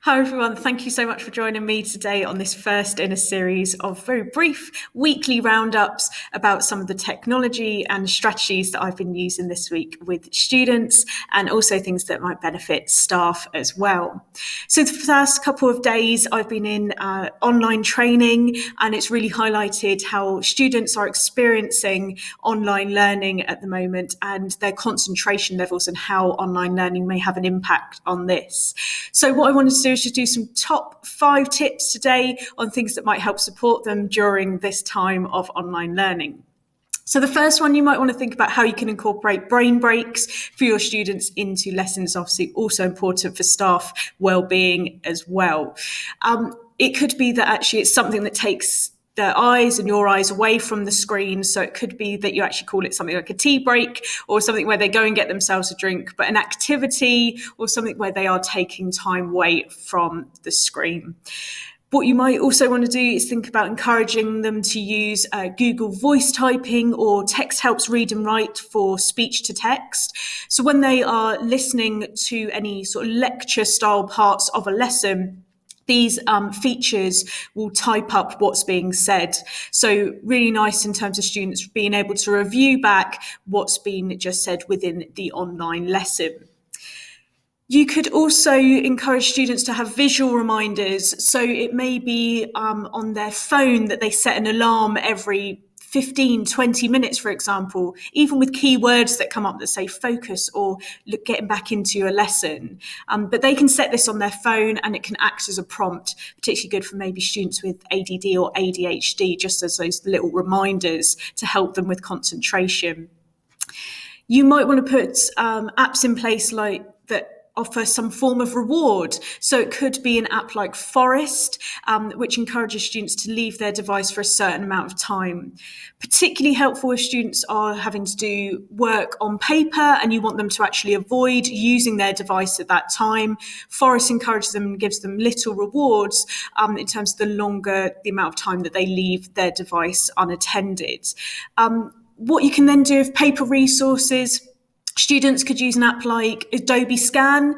Hi everyone, thank you so much for joining me today on this first in a series of very brief weekly roundups about some of the technology and strategies that I've been using this week with students and also things that might benefit staff as well. So the first couple of days I've been in online training, and it's really highlighted how students are experiencing online learning at the moment and their concentration levels and how online learning may have an impact on this. So what I wanted to do is just do some top 5 tips today on things that might help support them during this time of online learning. So the first one, you might want to think about how you can incorporate brain breaks for your students into lessons, obviously also important for staff wellbeing as well. It could be that actually it's something that takes their eyes and your eyes away from the screen. So it could be that you actually call it something like a tea break or something where they go and get themselves a drink, but an activity or something where they are taking time away from the screen. What you might also want to do is think about encouraging them to use Google voice typing or text helps read and write for speech to text. So when they are listening to any sort of lecture style parts of a lesson, these features will type up what's being said. So really nice in terms of students being able to review back what's been just said within the online lesson. You could also encourage students to have visual reminders. So it may be on their phone that they set an alarm every 15, 20 minutes, for example, even with keywords that come up that say focus or getting back into your lesson. But they can set this on their phone and it can act as a prompt, particularly good for maybe students with ADD or ADHD, just as those little reminders to help them with concentration. You might want to put apps in place like that offer some form of reward. So it could be an app like Forest, which encourages students to leave their device for a certain amount of time. Particularly helpful if students are having to do work on paper and you want them to actually avoid using their device at that time. Forest encourages them and gives them little rewards in terms of the amount of time that they leave their device unattended. What you can then do with paper resources, students could use an app like Adobe Scan,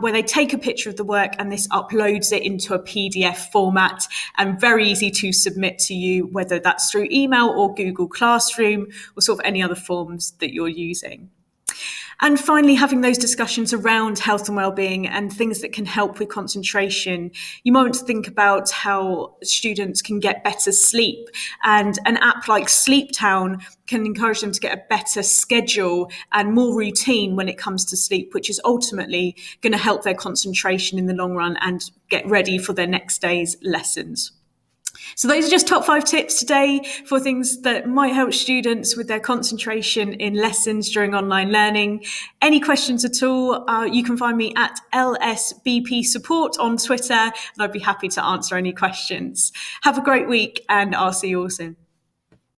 where they take a picture of the work and this uploads it into a PDF format and very easy to submit to you, whether that's through email or Google Classroom or sort of any other forms that you're using. And finally, having those discussions around health and wellbeing and things that can help with concentration. You might want to think about how students can get better sleep, and an app like Sleep Town can encourage them to get a better schedule and more routine when it comes to sleep, which is ultimately going to help their concentration in the long run and get ready for their next day's lessons. So those are just top 5 tips today for things that might help students with their concentration in lessons during online learning. Any questions at all, you can find me at LSBP Support on Twitter, and I'd be happy to answer any questions. Have a great week, and I'll see you all soon.